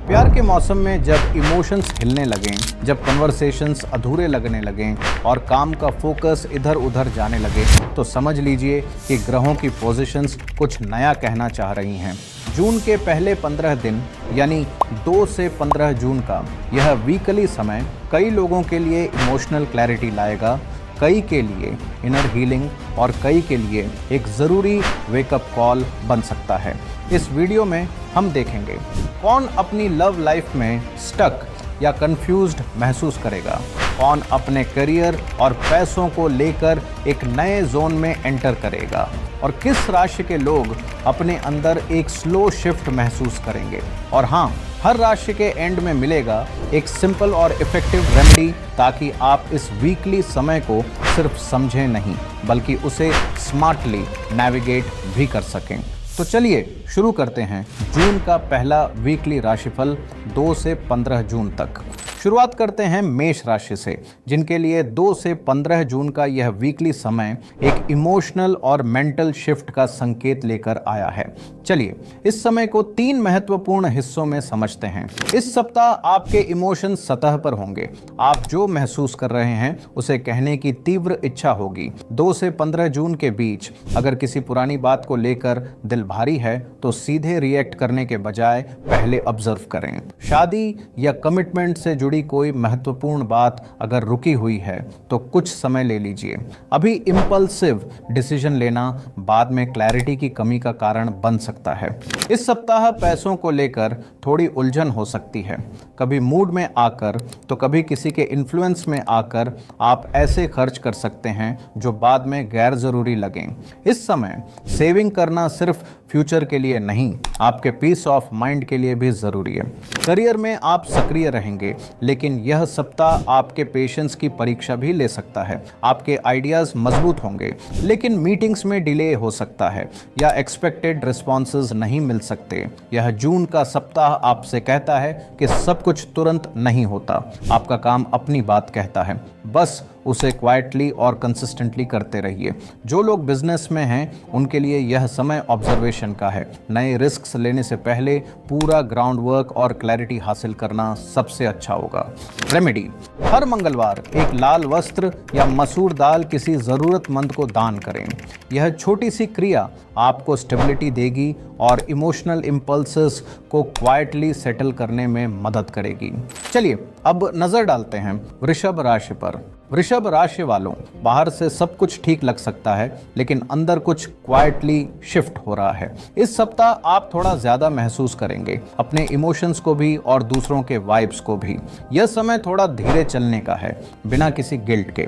प्यार के मौसम में जब इमोशंस हिलने लगें, जब कन्वर्सेशंस अधूरे लगने लगें और काम का फोकस इधर उधर जाने लगे, तो समझ लीजिए कि ग्रहों की पोजीशंस कुछ नया कहना चाह रही हैं। जून के पहले 15 दिन यानी 2 से 15 जून का यह वीकली समय कई लोगों के लिए इमोशनल क्लैरिटी लाएगा, कई के लिए इनर हीलिंग और कई के लिए एक ज़रूरी वेकअप कॉल बन सकता है। इस वीडियो में हम देखेंगे कौन अपनी लव लाइफ में स्टक या कंफ्यूज्ड महसूस करेगा, कौन अपने करियर और पैसों को लेकर एक नए जोन में एंटर करेगा और किस राशि के लोग अपने अंदर एक स्लो शिफ्ट महसूस करेंगे। और हाँ, हर राशि के एंड में मिलेगा एक सिंपल और इफेक्टिव रेमेडी, ताकि आप इस वीकली समय को सिर्फ समझें नहीं बल्कि उसे स्मार्टली नेविगेट भी कर सकें। तो चलिए शुरू करते हैं जून का पहला वीकली राशिफल 2 से 15 जून तक। शुरुआत करते हैं मेष राशि से, जिनके लिए 2 से 15 जून का यह वीकली समय एक इमोशनल और मेंटल शिफ्ट का संकेत लेकर आया है। चलिए इस समय को 3 महत्वपूर्ण हिस्सों में समझते हैं। इस सप्ताह आपके इमोशन सतह पर होंगे। आप जो महसूस कर रहे हैं उसे कहने की तीव्र इच्छा होगी। 2 से 15 जून के बीच अगर किसी पुरानी बात को लेकर दिल भारी है तो सीधे रिएक्ट करने के बजाय पहले ऑब्जर्व करें। शादी या कमिटमेंट से जुड़ी कोई महत्वपूर्ण बात अगर रुकी हुई है तो कुछ समय ले लीजिए। अभी इंपल्सिव डिसीजन लेना बाद में क्लैरिटी की कमी का कारण बन सकता है। इस सप्ताह पैसों को लेकर थोड़ी उलझन हो सकती है। कभी मूड में आकर तो कभी किसी के इन्फ्लुएंस में आकर आप ऐसे खर्च कर सकते हैं जो बाद में गैर जरूरी लगें। इस समय सेविंग करना सिर्फ फ्यूचर के लिए नहीं, आपके पीस ऑफ माइंड के लिए भी जरूरी है। करियर में आप सक्रिय रहेंगे, लेकिन यह सप्ताह आपके पेशेंस की परीक्षा भी ले सकता है। आपके आइडियाज मजबूत होंगे, लेकिन मीटिंग्स में डिले हो सकता है या एक्सपेक्टेड रिस्पॉन्सेज नहीं मिल सकते। यह जून का सप्ताह आपसे कहता है कि सब कुछ तुरंत नहीं होता। आपका काम अपनी बात कहता है, बस उसे क्वाइटली और कंसिस्टेंटली करते रहिए। जो लोग बिजनेस में हैं उनके लिए यह समय ऑब्जर्वेशन का है। नए रिस्क्स लेने से पहले पूरा ग्राउंड वर्क और क्लैरिटी हासिल करना सबसे अच्छा होगा। रेमेडी: हर मंगलवार एक लाल वस्त्र या मसूर दाल किसी ज़रूरतमंद को दान करें। यह छोटी सी क्रिया आपको स्टेबिलिटी देगी और इमोशनल इम्पल्सेस को क्वाइटली सेटल करने में मदद करेगी। चलिए अब नज़र डालते हैं वृषभ राशि पर। वृषभ राशि वालों, बाहर से सब कुछ ठीक लग सकता है, लेकिन अंदर कुछ क्वाइटली शिफ्ट हो रहा है। इस सप्ताह आप थोड़ा ज्यादा महसूस करेंगे, अपने इमोशंस को भी और दूसरों के वाइब्स को भी। यह समय थोड़ा धीरे चलने का है, बिना किसी गिल्ट के।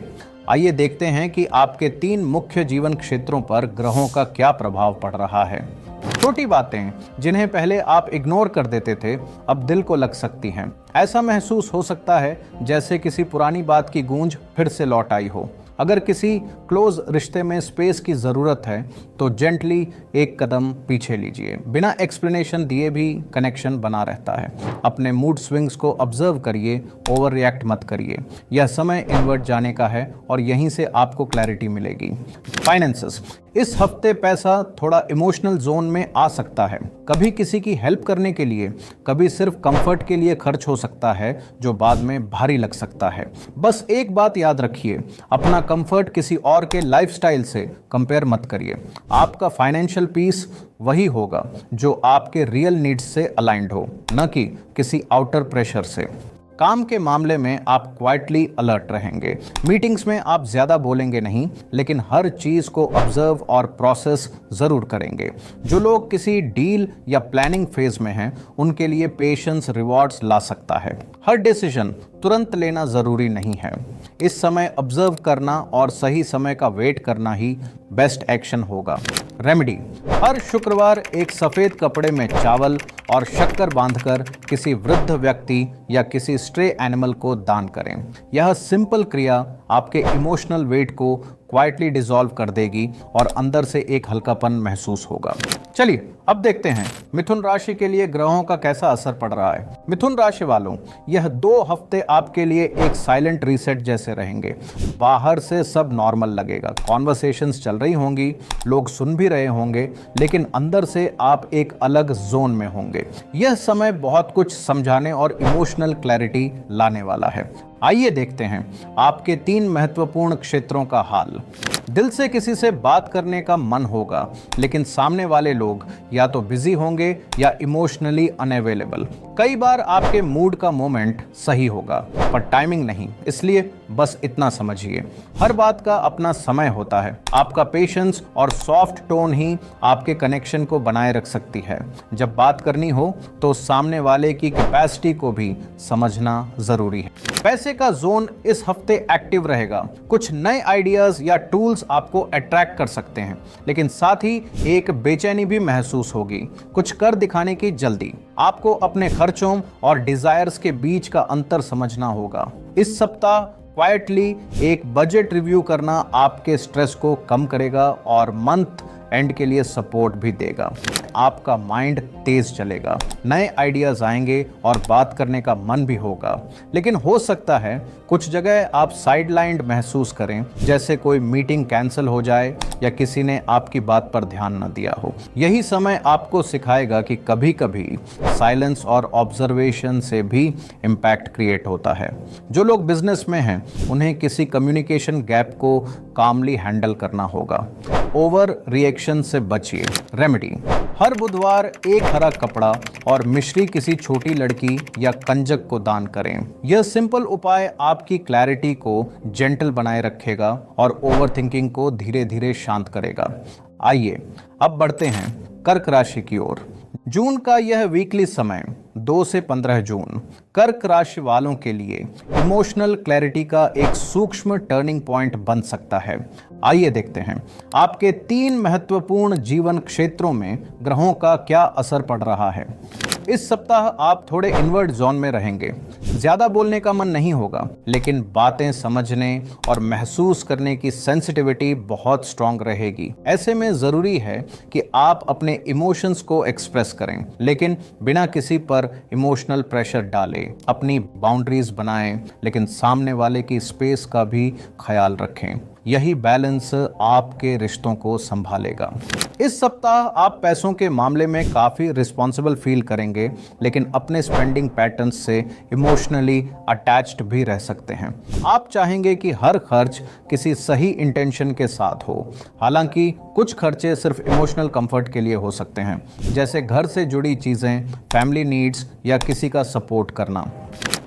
आइए देखते हैं कि आपके 3 मुख्य जीवन क्षेत्रों पर ग्रहों का क्या प्रभाव पड़ रहा है। छोटी बातें जिन्हें पहले आप इग्नोर कर देते थे, अब दिल को लग सकती हैं। ऐसा महसूस हो सकता है जैसे किसी पुरानी बात की गूंज फिर से लौट आई हो। अगर किसी क्लोज रिश्ते में स्पेस की ज़रूरत है तो जेंटली एक कदम पीछे लीजिए। बिना एक्सप्लेनेशन दिए भी कनेक्शन बना रहता है। अपने मूड स्विंग्स को ऑब्जर्व करिए, ओवर रिएक्ट मत करिए। यह समय इनवर्ट जाने का है और यहीं से आपको क्लैरिटी मिलेगी। फाइनेंसेस: इस हफ्ते पैसा थोड़ा इमोशनल जोन में आ सकता है। कभी किसी की हेल्प करने के लिए, कभी सिर्फ कंफर्ट के लिए खर्च हो सकता है जो बाद में भारी लग सकता है। बस एक बात याद रखिए, अपना कंफर्ट किसी और के लाइफस्टाइल से कंपेयर मत करिए। आपका फाइनेंशियल पीस वही होगा जो आपके रियल नीड्स से अलाइंड हो, न कि किसी आउटर प्रेशर से। काम के मामले में आप क्वाइटली अलर्ट रहेंगे। मीटिंग्स में आप ज़्यादा बोलेंगे नहीं, लेकिन हर चीज़ को ऑब्जर्व और प्रोसेस ज़रूर करेंगे। जो लोग किसी डील या प्लानिंग फेज में हैं, उनके लिए पेशेंस रिवॉर्ड्स ला सकता है। हर डिसीजन तुरंत लेना ज़रूरी नहीं है। इस समय ऑब्जर्व करना और सही समय का वेट करना ही बेस्ट एक्शन होगा। रेमेडी: हर शुक्रवार एक सफ़ेद कपड़े में चावल और शक्कर बांधकर किसी वृद्ध व्यक्ति या किसी स्ट्रे एनिमल को दान करें। यह सिंपल क्रिया आपके इमोशनल वेट को क्वाइटली डिसॉल्व कर देगी और अंदर से एक हल्कापन महसूस होगा। चलिए अब देखते हैं मिथुन राशि के लिए ग्रहों का कैसा असर पड़ रहा है। मिथुन राशि वालों, यह 2 हफ्ते आपके लिए एक साइलेंट रीसेट जैसे रहेंगे। बाहर से सब नॉर्मल लगेगा, कॉन्वर्सेशंस चल रही होंगी, लोग सुन भी रहे होंगे, लेकिन अंदर से आप एक अलग जोन में होंगे। यह समय बहुत कुछ समझाने और इमोशनल क्लैरिटी लाने वाला है। आइए देखते हैं आपके 3 महत्वपूर्ण क्षेत्रों का हाल। दिल से किसी से बात करने का मन होगा, लेकिन सामने वाले लोग या तो बिजी होंगे या इमोशनली अनअवेलेबल। कई बार आपके मूड का मोमेंट सही होगा पर टाइमिंग नहीं, इसलिए बस इतना समझिए, हर बात का अपना समय होता है। आपका पेशेंस और सॉफ्ट टोन ही आपके कनेक्शन को बनाए रख सकती है। जब बात करनी हो तो सामने वाले की कैपेसिटी को भी समझना जरूरी है। पैसे का जोन इस हफ्ते एक्टिव रहेगा। कुछ नए आइडियाज या टूल्स आपको अट्रैक्ट कर सकते हैं, लेकिन साथ ही एक बेचैनी भी महसूस होगी। कुछ कर दिखाने की जल्दी। आपको अपने खर्चों और डिजायर्स के बीच का अंतर समझना होगा। इस सप्ताह क्वाइटली एक बजट रिव्यू करना आपके स्ट्रेस को कम करेगा और मंथ एंड के लिए सपोर्ट भी देगा। आपका माइंड तेज चलेगा, नए आइडियाज आएंगे और बात करने का मन भी होगा, लेकिन हो सकता है कुछ जगह आप साइडलाइंड महसूस करें, जैसे कोई मीटिंग कैंसिल हो जाए या किसी ने आपकी बात पर ध्यान न दिया हो। यही समय आपको सिखाएगा कि कभी कभी साइलेंस और ऑब्जर्वेशन से भी इम्पैक्ट क्रिएट होता है। जो लोग बिजनेस में हैं उन्हें किसी कम्युनिकेशन गैप को कामली हैंडल करना होगा। ओवर रिएक्शन से बचिए। रेमेडी: हर बुधवार एक हरा कपड़ा और मिश्री किसी छोटी लड़की या कंजक को दान करें। यह सिंपल उपाय आपकी क्लैरिटी को जेंटल बनाए रखेगा और ओवरथिंकिंग को धीरे धीरे शांत करेगा। आइए अब बढ़ते हैं कर्क राशि की ओर। जून का यह वीकली समय 2 से 15 जून कर्क राशि वालों के लिए इमोशनल क्लैरिटी का एक सूक्ष्म टर्निंग पॉइंट बन सकता है। आइए देखते हैं आपके 3 महत्वपूर्ण जीवन क्षेत्रों में ग्रहों का क्या असर पड़ रहा है। इस सप्ताह आप थोड़े इनवर्ट जोन में रहेंगे। ज्यादा बोलने का मन नहीं होगा, लेकिन बातें समझने और महसूस करने की सेंसिटिविटी बहुत स्ट्रांग रहेगी। ऐसे में जरूरी है कि आप अपने इमोशंस को एक्सप्रेस करें, लेकिन बिना किसी पर इमोशनल प्रेशर डालें। अपनी बाउंड्रीज बनाएं, लेकिन सामने वाले की स्पेस का भी ख्याल रखें। यही बैलेंस आपके रिश्तों को संभालेगा। इस सप्ताह आप पैसों के मामले में काफ़ी रिस्पॉन्सिबल फील करेंगे, लेकिन अपने स्पेंडिंग पैटर्न्स से इमोशनली अटैच्ड भी रह सकते हैं। आप चाहेंगे कि हर खर्च किसी सही इंटेंशन के साथ हो। हालांकि कुछ खर्चे सिर्फ इमोशनल कंफर्ट के लिए हो सकते हैं, जैसे घर से जुड़ी चीज़ें, फैमिली नीड्स या किसी का सपोर्ट करना।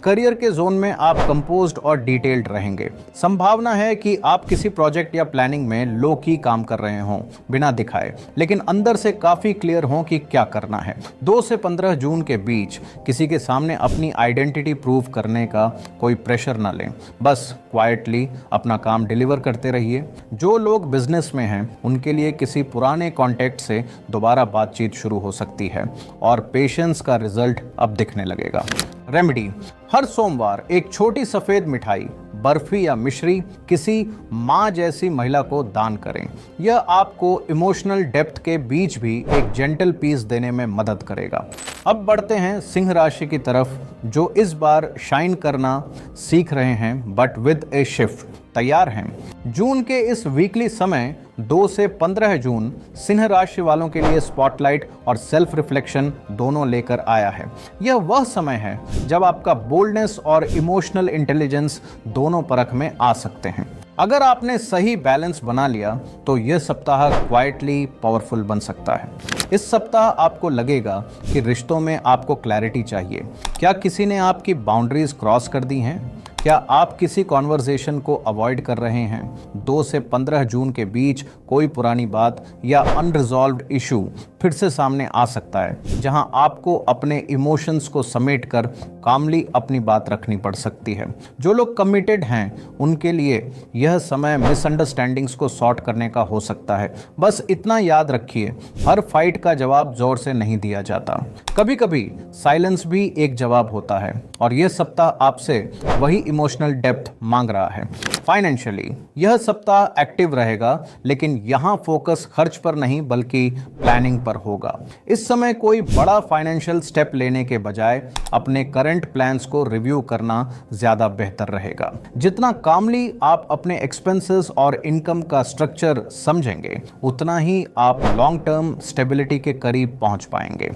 करियर के जोन में आप कंपोज्ड और डिटेल्ड रहेंगे। संभावना है कि आप किसी प्रोजेक्ट या प्लानिंग में लो की काम कर रहे हों बिना दिखाए, लेकिन अंदर से काफ़ी क्लियर हों कि क्या करना है। 2 से 15 जून के बीच किसी के सामने अपनी आइडेंटिटी प्रूव करने का कोई प्रेशर ना लें। बस क्वाइटली अपना काम डिलीवर करते रहिए। जो लोग बिजनेस में हैं उनके लिए किसी पुराने कॉन्टैक्ट से दोबारा बातचीत शुरू हो सकती है और पेशेंस का रिजल्ट अब दिखने लगेगा। रेमेडी: हर सोमवार एक छोटी सफेद मिठाई, बर्फी या मिश्री किसी माँ जैसी महिला को दान करें। यह आपको इमोशनल डेप्थ के बीच भी एक जेंटल पीस देने में मदद करेगा। अब बढ़ते हैं सिंह राशि की तरफ, जो इस बार शाइन करना सीख रहे हैं बट विद ए शिफ्ट तैयार हैं। जून के इस वीकली समय 2 से 15 जून सिंह राशि वालों के लिए स्पॉटलाइट और सेल्फ रिफ्लेक्शन दोनों लेकर आया है। यह वह समय है जब आपका बोल्डनेस और इमोशनल इंटेलिजेंस दोनों परख में आ सकते हैं। अगर आपने सही बैलेंस बना लिया तो यह सप्ताह क्वाइटली पावरफुल बन सकता है। इस सप्ताह आपको लगेगा कि रिश्तों में आपको क्लैरिटी चाहिए। क्या किसी ने आपकी बाउंड्रीज क्रॉस कर दी हैं? क्या आप किसी कॉन्वर्सेशन को अवॉइड कर रहे हैं? 2 से 15 जून के बीच कोई पुरानी बात या अनरिजॉल्व्ड इशू फिर से सामने आ सकता है, जहां आपको अपने इमोशंस को समेटकर कामली अपनी बात रखनी पड़ सकती है। जो लोग कमिटेड हैं उनके लिए यह समय मिसअंडरस्टैंडिंग्स को सॉर्ट करने का हो सकता है। बस इतना याद रखिए, हर फाइट का जवाब जोर से नहीं दिया जाता। कभी कभी साइलेंस भी एक जवाब होता है और यह सप्ताह आपसे वही इमोशनल डेप्थ मांग रहा है। फाइनेंशियली यह सप्ताह एक्टिव रहेगा, लेकिन यहां फोकस खर्च पर नहीं बल्कि प्लानिंग पर होगा। इस समय कोई बड़ा फाइनेंशियल स्टेप लेने के बजाय अपने करंट प्लान्स को रिव्यू करना ज्यादा बेहतर रहेगा। जितना कामली आप अपने एक्सपेंसेस और इनकम का स्ट्रक्चर समझेंगे, उतना ही आप लॉन्ग टर्म स्टेबिलिटी के करीब पहुंच पाएंगे।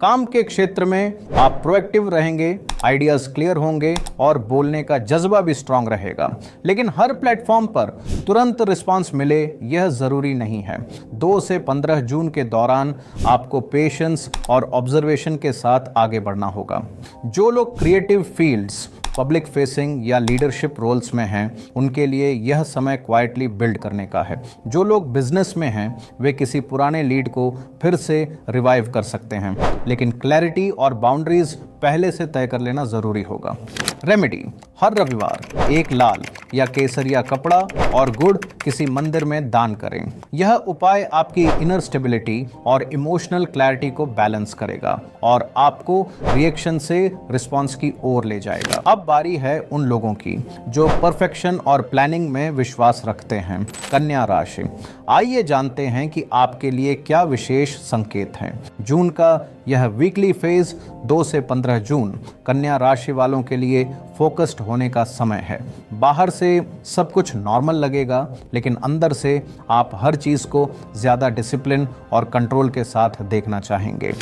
काम के क्षेत्र में आप प्रोएक्टिव रहेंगे, आइडियाज क्लियर होंगे और बोलने का जज्बा भी स्ट्रांग रहेगा। लेकिन हर प्लेटफॉर्म पर तुरंत रिस्पांस मिले यह जरूरी नहीं है। 2 से 15 जून के दौरान आपको पेशेंस और ऑब्जर्वेशन के साथ आगे बढ़ना होगा। जो लोग क्रिएटिव फील्ड्स, पब्लिक फेसिंग या लीडरशिप रोल्स में हैं, उनके लिए यह समय क्वाइटली बिल्ड करने का है। जो लोग बिजनेस में हैं, वे किसी पुराने लीड को फिर से रिवाइव कर सकते हैं, लेकिन क्लैरिटी और बाउंड्रीज पहले से तय कर लेना जरूरी होगा। रेमेडी: हर रविवार एक लाल या केसरिया कपड़ा और गुड़ किसी मंदिर में दान करें। यह उपाय आपकी इनर स्टेबिलिटी और इमोशनल क्लैरिटी को बैलेंस करेगा और आपको रिएक्शन से रिस्पॉन्स की ओर ले जाएगा। अब बारी है उन लोगों की जो परफेक्शन और प्लानिंग में विश्वास रखते हैं। कन्या राशि, आइए जानते हैं कि आपके लिए क्या विशेष संकेत हैं। जून का यह वीकली फेज 2 से 15 जून कन्या राशि वालों के लिए फोकस्ड होने का समय है। बाहर से सब कुछ नॉर्मल लगेगा, लेकिन अंदर से आप हर चीज़ को ज़्यादा डिसिप्लिन और कंट्रोल के साथ देखना चाहेंगे।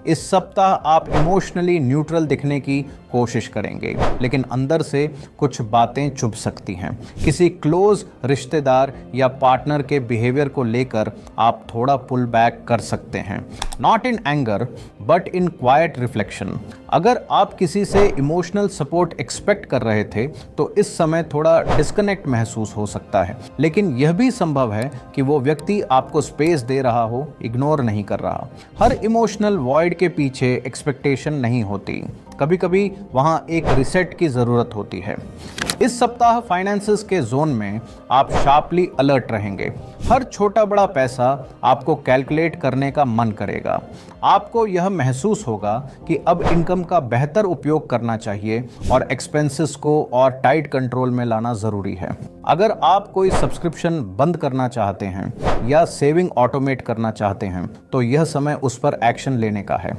इस सप्ताह आप इमोशनली न्यूट्रल दिखने की कोशिश करेंगे, लेकिन अंदर से कुछ बातें चुभ सकती हैं। किसी क्लोज रिश्तेदार या पार्टनर के बिहेवियर को लेकर आप थोड़ा पुल बैक कर सकते हैं। Not in anger but in quite reflection. अगर आप किसी से इमोशनल सपोर्ट एक्सपेक्ट कर रहे थे, तो इस समय थोड़ा डिस्कनेक्ट महसूस हो सकता है, लेकिन यह भी संभव है कि वो व्यक्ति आपको स्पेस दे रहा हो, इग्नोर नहीं कर रहा। हर इमोशनल वॉइड के पीछे एक्सपेक्टेशन नहीं होती, कभी कभी वहां एक रिसेट की जरूरत होती है। इस सप्ताह फाइनेंसेस के जोन में आप शार्पली अलर्ट रहेंगे। हर छोटा बड़ा पैसा आपको कैलकुलेट करने का मन करेगा। आपको यह महसूस होगा कि अब इनकम का बेहतर उपयोग करना चाहिए और एक्सपेंसेस को और टाइट कंट्रोल में लाना जरूरी है। अगर आप कोई सब्सक्रिप्शन बंद करना चाहते हैं या सेविंग ऑटोमेट करना चाहते हैं, तो यह समय उस पर एक्शन लेने का है।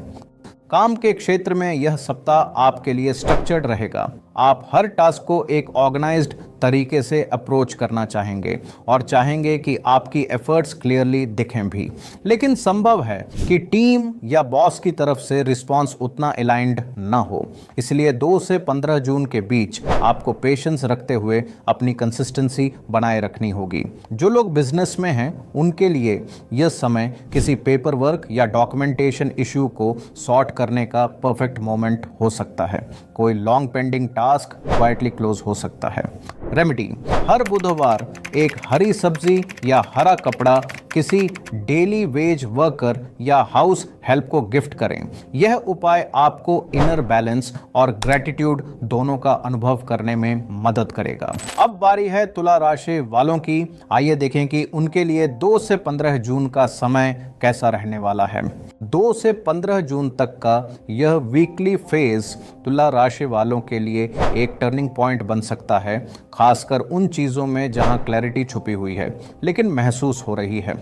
काम के क्षेत्र में यह सप्ताह आपके लिए स्ट्रक्चर्ड रहेगा। आप हर टास्क को एक ऑर्गेनाइज्ड तरीके से अप्रोच करना चाहेंगे और चाहेंगे कि आपकी एफर्ट्स क्लियरली दिखें भी। लेकिन संभव है कि टीम या बॉस की तरफ से रिस्पांस उतना अलाइंड न हो। इसलिए 2 से 15 जून के बीच आपको पेशेंस रखते हुए अपनी कंसिस्टेंसी बनाए रखनी होगी। जो लोग बिजनेस में हैं, उनके लिए यह समय किसी पेपर वर्क या डॉक्यूमेंटेशन इश्यू को सॉर्ट करने का परफेक्ट मोमेंट हो सकता है। कोई long pending task quietly close हो सकता है। रेमेडी: हर बुधवार एक हरी सब्जी या हरा कपड़ा किसी डेली वेज वर्कर या हाउस हेल्प को गिफ्ट करें। यह उपाय आपको इनर बैलेंस और ग्रेटिट्यूड दोनों का अनुभव करने में मदद करेगा। अब बारी है तुला राशि वालों की। आइए देखें कि उनके लिए 2 से 15 जून का समय कैसा रहने वाला है। 2 से 15 जून तक का यह वीकली फेज तुला राशि वालों के लिए एक टर्निंग पॉइंट बन सकता है, खासकर उन चीजों में जहां क्लैरिटी छुपी हुई है लेकिन महसूस हो रही है।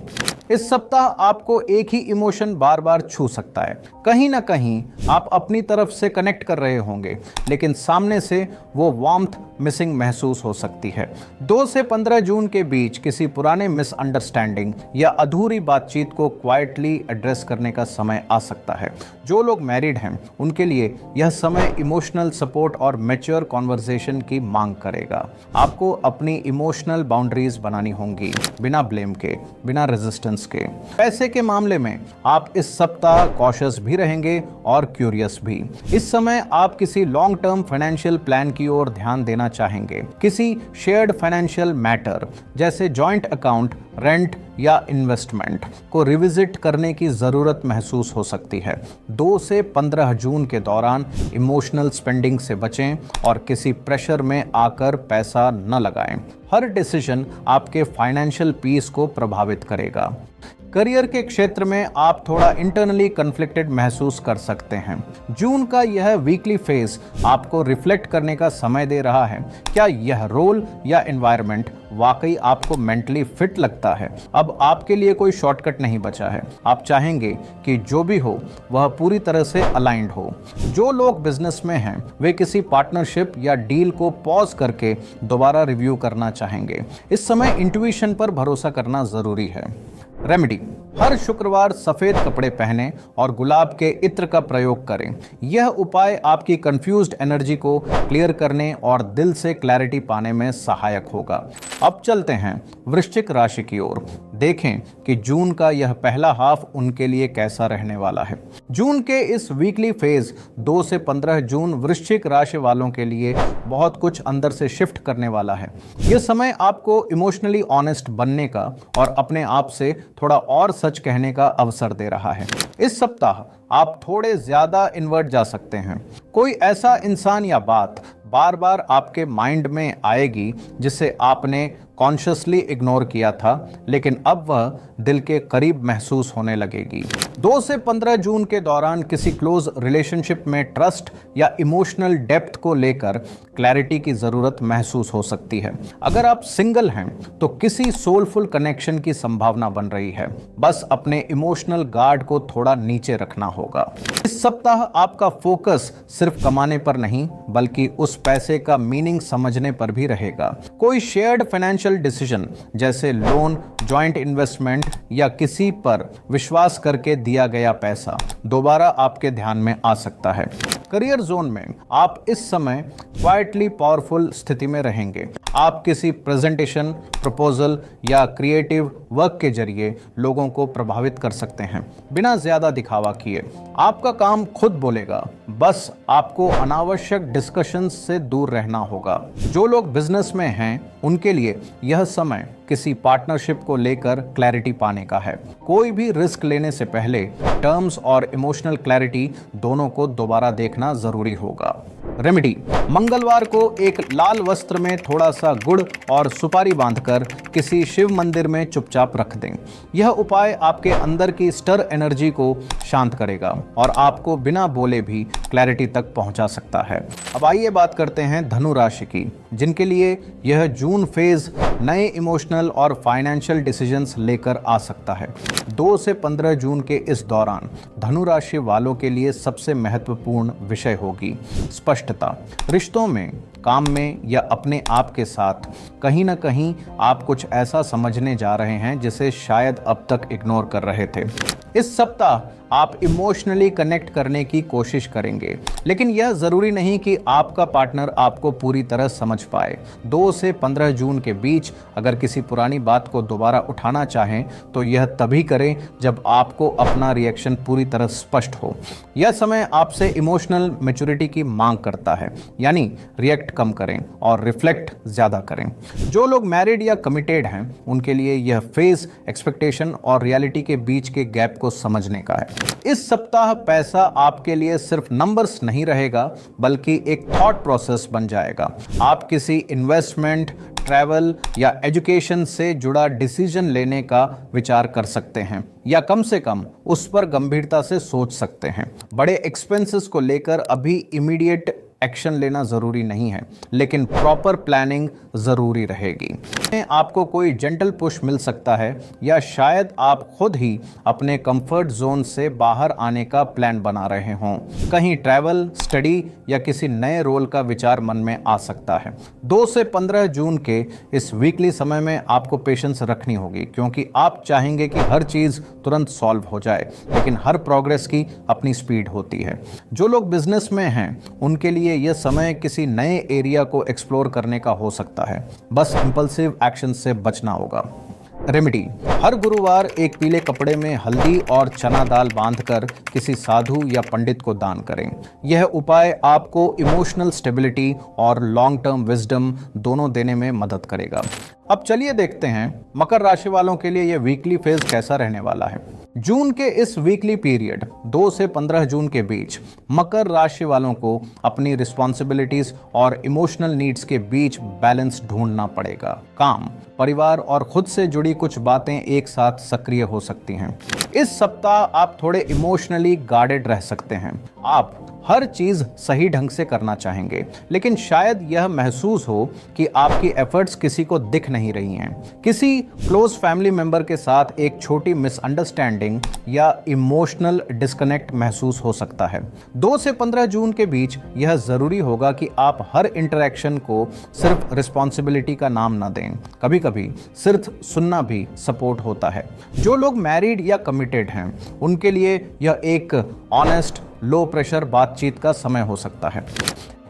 इस सप्ताह आपको एक ही इमोशन बार बार छू सकता है। कहीं ना कहीं आप अपनी तरफ से कनेक्ट कर रहे होंगे, लेकिन सामने से वो वार्मथ मिसिंग महसूस हो सकती है। 2 से 15 जून के बीच किसी पुराने मिसअंडरस्टैंडिंग या अधूरी बातचीत को क्वाइटली एड्रेस करने का समय आ सकता है। जो लोग मैरिड हैं, उनके लिए यह समय इमोशनल सपोर्ट और मैच्योर कॉन्वर्सेशन की मांग करेगा। आपको अपनी इमोशनल बाउंड्रीज बनानी होंगी, बिना ब्लेम के, बिना रेजिस्टेंस के। पैसे के मामले में आप इस सप्ताह कॉशियस भी रहेंगे और क्यूरियस भी। इस समय आप किसी लॉन्ग टर्म फाइनेंशियल प्लान की ओर ध्यान देना चाहेंगे। किसी शेयर्ड फाइनेंशियल मैटर जैसे जॉइंट अकाउंट, रेंट या इन्वेस्टमेंट को रिविजिट करने की जरूरत महसूस हो सकती है। 2 से 15 जून के दौरान इमोशनल स्पेंडिंग से बचें और किसी प्रेशर में आकर पैसा न लगाएं। हर डिसीजन आपके फाइनेंशियल पीस को प्रभावित करेगा। करियर के क्षेत्र में आप थोड़ा इंटरनली कन्फ्लिक्टेड महसूस कर सकते हैं। जून का यह वीकली फेज आपको रिफ्लेक्ट करने का समय दे रहा है। क्या यह रोल या एनवायरनमेंट वाकई आपको मेंटली फिट लगता है? अब आपके लिए कोई शॉर्टकट नहीं बचा है। आप चाहेंगे कि जो भी हो वह पूरी तरह से अलाइंड हो। जो लोग बिजनेस में हैं वे किसी पार्टनरशिप या डील को पॉज करके दोबारा रिव्यू करना चाहेंगे। इस समय इंट्यूशन पर भरोसा करना जरूरी है। रेमेडी: हर शुक्रवार सफेद कपड़े पहनें और गुलाब के इत्र का प्रयोग करें। यह उपाय आपकी कंफ्यूज्ड एनर्जी को क्लियर करने और दिल से क्लैरिटी पाने में सहायक होगा। अब चलते हैं वृश्चिक राशि की ओर। देखें कि जून का यह पहला हाफ उनके लिए कैसा रहने वाला है। जून के इस वीकली फेज 2 से 15 जून वृश्चिक राशि वालों के लिए बहुत कुछ अंदर से शिफ्ट करने वाला है। यह समय आपको इमोशनली ऑनेस्ट बनने का और अपने आप से थोड़ा और सच कहने का अवसर दे रहा है। इस सप्ताह आप थोड़े ज्यादा इन्वर्ट जा सकते हैं। कोई ऐसा इंसान या बात बार बार आपके माइंड में आएगी जिसे आपने कॉन्शियसली इग्नोर किया था, लेकिन अब वह दिल के करीब महसूस होने लगेगी। 2 से 15 जून के दौरान किसी क्लोज रिलेशनशिप में ट्रस्ट या इमोशनल डेप्थ को लेकर क्लैरिटी की जरूरत महसूस हो सकती है। अगर आप सिंगल हैं तो किसी सोलफुल कनेक्शन की संभावना बन रही है। बस अपने इमोशनल गार्ड को थोड़ा नीचे रखना होगा। इस सप्ताह आपका फोकस सिर्फ कमाने पर नहीं बल्कि उस पैसे का मीनिंग समझने पर भी रहेगा। कोई शेयर्ड फाइनेंशियल डिसीजन जैसे लोन, जॉइंट इन्वेस्टमेंट या किसी पर विश्वास करके दिया गया पैसा दोबारा आपके ध्यान में आ सकता है। करियर जोन में आप इस समय क्वाइटली पावरफुल स्थिति में रहेंगे। आप किसी प्रेजेंटेशन, प्रपोजल या क्रिएटिव वर्क के जरिए लोगों को प्रभावित कर सकते हैं बिना ज्यादा दिखावा किए। आपका काम खुद बोलेगा, बस आपको अनावश्यक डिस्कशंस से दूर रहना होगा। जो लोग बिजनेस में हैं उनके लिए यह समय किसी पार्टनरशिप को लेकर क्लैरिटी पाने का है। कोई भी रिस्क लेने से पहले टर्म्स और इमोशनल क्लैरिटी दोनों को दोबारा देखना जरूरी होगा। रेमेडी: मंगलवार को एक लाल वस्त्र में थोड़ा सा गुड़ और सुपारी बांधकर किसी शिव मंदिर में चुपचाप रख दें। यह उपाय आपके अंदर की स्टर एनर्जी को शांत करेगा और आपको बिना बोले भी क्लैरिटी तक पहुंचा सकता है। अब आइए बात करते हैं धनु राशि की, जिनके लिए यह जून फेज नए इमोशनल और फाइनेंशियल डिसीजंस लेकर आ सकता है। 2 से 15 जून के इस दौरान धनु राशि वालों के लिए सबसे महत्वपूर्ण विषय होगी स्पष्टता। रिश्तों में, काम में या अपने आप के साथ कहीं ना कहीं आप कुछ ऐसा समझने जा रहे हैं जिसे शायद अब तक इग्नोर कर रहे थे। इस सप्ताह आप इमोशनली कनेक्ट करने की कोशिश करेंगे, लेकिन यह जरूरी नहीं कि आपका पार्टनर आपको पूरी तरह समझ पाए। 2 से 15 जून के बीच अगर किसी पुरानी बात को दोबारा उठाना चाहें तो यह तभी करें जब आपको अपना रिएक्शन पूरी तरह स्पष्ट हो। यह समय आपसे इमोशनल मैच्योरिटी की मांग करता है, यानी रिएक्ट कम करें और रिफ्लेक्ट ज्यादा करें। जो लोग मैरिड या कमिटेड हैं उनके लिए यह फेज एक्सपेक्टेशन और रियलिटी के बीच के गैप को समझने का है। इस सप्ताह पैसा आपके लिए सिर्फ नंबर्स नहीं रहेगा बल्कि एक थॉट प्रोसेस बन जाएगा। आप किसी इन्वेस्टमेंट, ट्रैवल या एजुकेशन से जुड़ा डिसीजन लेने का विचार कर सकते हैं या कम से कम उस पर गंभीरता से सोच सकते हैं। बड़े एक्सपेंसेस को लेकर अभी इमीडिएट एक्शन लेना जरूरी नहीं है, लेकिन प्रॉपर प्लानिंग जरूरी रहेगी। आपको कोई जेंटल पुश मिल सकता है या शायद आप खुद ही अपने कंफर्ट जोन से बाहर आने का प्लान बना रहे हों। कहीं ट्रैवल, स्टडी या किसी नए रोल का विचार मन में आ सकता है। 2 से 15 जून के इस वीकली समय में आपको पेशेंस रखनी होगी, क्योंकि आप चाहेंगे कि हर चीज तुरंत सॉल्व हो जाए, लेकिन हर प्रोग्रेस की अपनी स्पीड होती है। जो लोग बिजनेस में हैं उनके लिए यह समय किसी नए एरिया को एक्सप्लोर करने का हो सकता है। बस इंपल्सिव एक्शन से बचना होगा। रेमेडी: हर गुरुवार एक पीले कपड़े में हल्दी और चना दाल बांधकर किसी साधु या पंडित को दान करें। यह उपाय आपको इमोशनल स्टेबिलिटी और लॉन्ग टर्म विजडम दोनों देने में मदद करेगा। अब चलिए देखते हैं मकर राशि वालों के लिए यह वीकली फेज कैसा रहने वाला है। जून के इस वीकली पीरियड 2 से 15 जून के बीच मकर राशि वालों को अपनी रिस्पॉन्सिबिलिटीज और इमोशनल नीड्स के बीच बैलेंस ढूंढना पड़ेगा। काम, परिवार और खुद से जुड़ी कुछ बातें एक साथ सक्रिय हो सकती हैं। इस सप्ताह आप थोड़े इमोशनली गार्डेड रह सकते हैं। आप हर चीज सही ढंग से करना चाहेंगे, लेकिन शायद यह महसूस हो कि आपकी एफर्ट्स किसी को दिख नहीं रही हैं। किसी क्लोज फैमिली मेंबर के साथ एक छोटी मिसअंडरस्टैंडिंग या इमोशनल डिस्कनेक्ट महसूस हो सकता है। 2 से 15 जून के बीच यह जरूरी होगा कि आप हर इंटरेक्शन को सिर्फ रिस्पॉन्सिबिलिटी का नाम ना दें। कभी कभी सिर्फ सुनना भी सपोर्ट होता है। जो लोग मैरिड या कमिटेड हैं, उनके लिए यह एक ऑनेस्ट लो प्रेशर बातचीत का समय हो सकता है।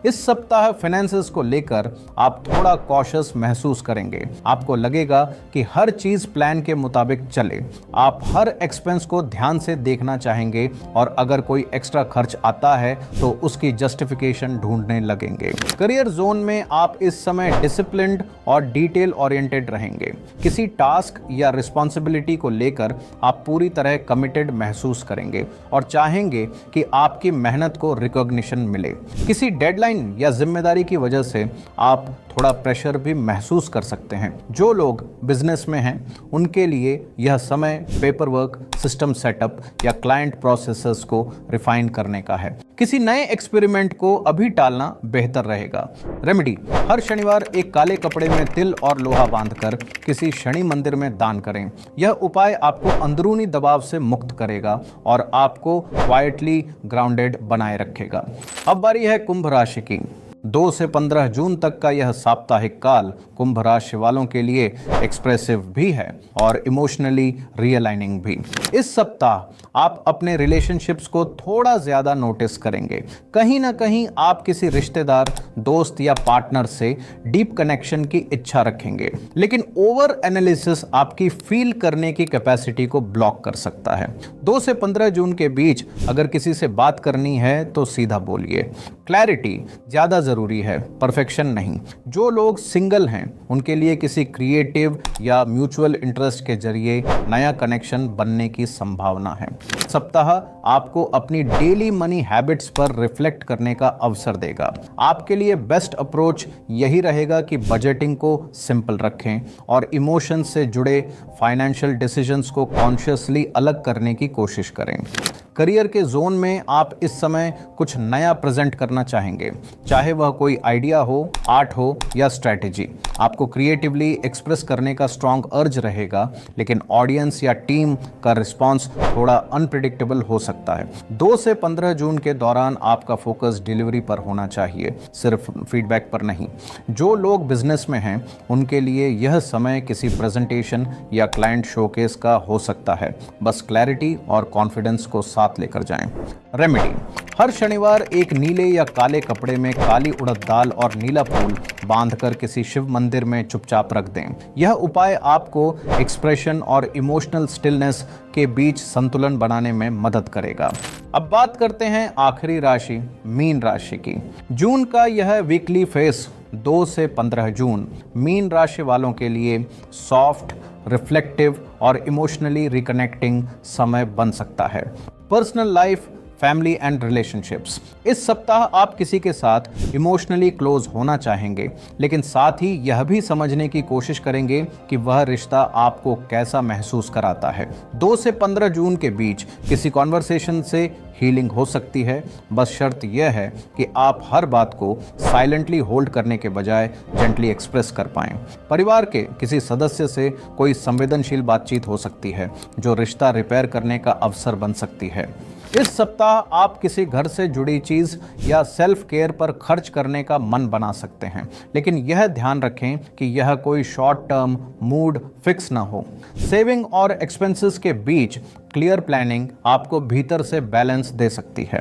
इस सप्ताह फाइनेंसेस को लेकर आप थोड़ा कॉशियस महसूस करेंगे। आपको लगेगा कि हर चीज प्लान के मुताबिक चले। आप हर एक्सपेंस को ध्यान से देखना चाहेंगे और अगर कोई एक्स्ट्रा खर्च आता है तो उसकी जस्टिफिकेशन ढूंढने लगेंगे। करियर जोन में आप इस समय डिसिप्लिन्ड और डिटेल ओरिएंटेड रहेंगे। किसी टास्क या रिस्पॉन्सिबिलिटी को लेकर आप पूरी तरह कमिटेड महसूस करेंगे और चाहेंगे कि आपकी मेहनत को रिकॉग्निशन मिले। किसी डेडलाइन या जिम्मेदारी की वजह से आप थोड़ा प्रेशर भी महसूस कर सकते हैं। जो लोग बिजनेस में हैं, उनके लिए यह समय पेपर वर्क, सिस्टम सेटअप या क्लाइंट प्रोसेसेस को रिफाइन करने का है। किसी नए एक्सपेरिमेंट को अभी टालना बेहतर रहेगा। रेमेडी: हर शनिवार एक काले कपड़े में तिल और लोहा बांधकर किसी शनि मंदिर में दान करें। यह उपाय आपको अंदरूनी दबाव से मुक्त करेगा और आपको क्वाइटली ग्राउंडेड बनाए रखेगा। अब बारी है कुंभ राशि की। 2 से 15 जून तक का यह साप्ताहिक काल कुंभ राशि वालों के लिए एक्सप्रेसिव भी है और इमोशनली रियलाइनिंग भी। इस सप्ताह आप अपने रिलेशनशिप्स को थोड़ा ज्यादा नोटिस करेंगे। कहीं ना कहीं आप किसी रिश्तेदार, दोस्त या पार्टनर से डीप कनेक्शन की इच्छा रखेंगे, लेकिन ओवर एनालिसिस आपकी फील करने की कैपेसिटी को ब्लॉक कर सकता है। 2 से 15 जून के बीच अगर किसी से बात करनी है तो सीधा बोलिए। क्लैरिटी ज्यादा जरूरी है, परफेक्शन नहीं। जो लोग सिंगल हैं, उनके लिए किसी क्रिएटिव या म्यूचुअल इंटरेस्ट के जरिए नया कनेक्शन बनने की संभावना है। सप्ताह आपको अपनी डेली मनी हैबिट्स पर रिफ्लेक्ट करने का अवसर देगा। आपके लिए बेस्ट अप्रोच यही रहेगा कि बजटिंग को सिंपल रखें और इमोशन से जुड़े फाइनेंशियल डिसीजंस को कॉन्शियसली अलग करने की कोशिश करें। करियर के जोन में आप इस समय कुछ नया प्रेजेंट करना चाहेंगे, चाहे वह कोई आइडिया हो, आर्ट हो या स्ट्रैटेजी। आपको क्रिएटिवली एक्सप्रेस करने का स्ट्रॉन्ग अर्ज रहेगा, लेकिन ऑडियंस या टीम का रिस्पांस थोड़ा अनप्रिडिक्टेबल हो सकता है। 2 से 15 जून के दौरान आपका फोकस डिलीवरी पर होना चाहिए, सिर्फ फीडबैक पर नहीं। जो लोग बिजनेस में हैं, उनके लिए यह समय किसी प्रेजेंटेशन या क्लाइंट शोकेस का हो सकता है। बस क्लैरिटी और कॉन्फिडेंस को साथ लेकर जाएं। रेमेडी: हर शनिवार एक नीले या काले कपड़े में काली उड़द दाल और नीला फूल बांधकर किसी शिव मंदिर में चुपचाप रख दें। यह उपाय आपको एक्सप्रेशन और इमोशनल स्टिलनेस के बीच संतुलन बनाने में मदद करेगा। अब बात करते हैं आखिरी राशि, मीन राशि की। जून का यह वीकली फेस 2 से 15 जून मीन राशि वालों के लिए सॉफ्ट, रिफ्लेक्टिव और इमोशनली रिकनेक्टिंग समय बन सकता है। Personal life, family and relationships: इस सप्ताह आप किसी के साथ इमोशनली क्लोज होना चाहेंगे, लेकिन साथ ही यह भी समझने की कोशिश करेंगे कि वह रिश्ता आपको कैसा महसूस कराता है। 2 से 15 जून के बीच किसी कॉन्वर्सेशन से हीलिंग हो सकती है। बस शर्त यह है कि आप हर बात को साइलेंटली होल्ड करने के बजाय जेंटली एक्सप्रेस कर पाएं। परिवार के किसी सदस्य से कोई संवेदनशील बातचीत हो सकती है, जो रिश्ता रिपेयर करने का अवसर बन सकती है। इस सप्ताह आप किसी घर से जुड़ी चीज या सेल्फ केयर पर खर्च करने का मन बना सकते हैं, लेकिन यह ध्यान रखें कि यह कोई शॉर्ट टर्म मूड फिक्स ना हो। सेविंग और एक्सपेंसेस के बीच क्लियर प्लानिंग आपको भीतर से बैलेंस दे सकती है।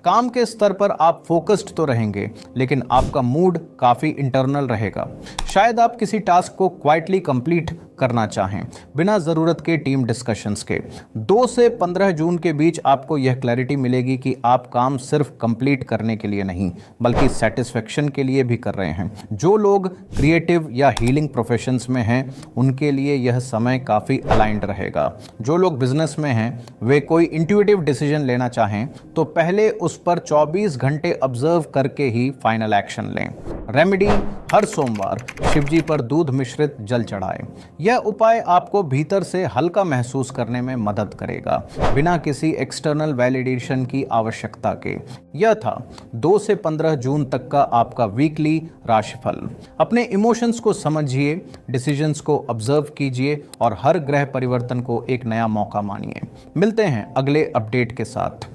काम के स्तर पर आप फोकस्ड तो रहेंगे, लेकिन आपका मूड काफ़ी इंटरनल रहेगा। शायद आप किसी टास्क को क्वाइटली कंप्लीट करना चाहें, बिना ज़रूरत के टीम डिस्कशंस के। 2 से 15 जून के बीच आपको यह क्लैरिटी मिलेगी कि आप काम सिर्फ कंप्लीट करने के लिए नहीं, बल्कि सेटिस्फेक्शन के लिए भी कर रहे हैं। जो लोग क्रिएटिव या हीलिंग प्रोफेशंस में हैं, उनके लिए यह समय काफ़ी अलाइंड रहेगा। जो लोग बिजनेस में हैं, वे कोई इंट्यूटिव डिसीजन लेना चाहें तो पहले उस पर 24 घंटे ऑब्जर्व करके ही फाइनल एक्शन लें। रेमेडी, हर सोमवार शिवजी पर दूध मिश्रित जल चढ़ाएं। यह उपाय आपको भीतर से हल्का महसूस करने में मदद करेगा, बिना किसी एक्सटर्नल वैलिडेशन की आवश्यकता के। यह था 2 से 15 जून तक का आपका वीकली राशिफल। अपने इमोशंस को समझिए, डिसीजंस को ऑब्जर्व कीजिए और हर ग्रह परिवर्तन को एक नया मौका मानिए। मिलते हैं अगले अपडेट के साथ।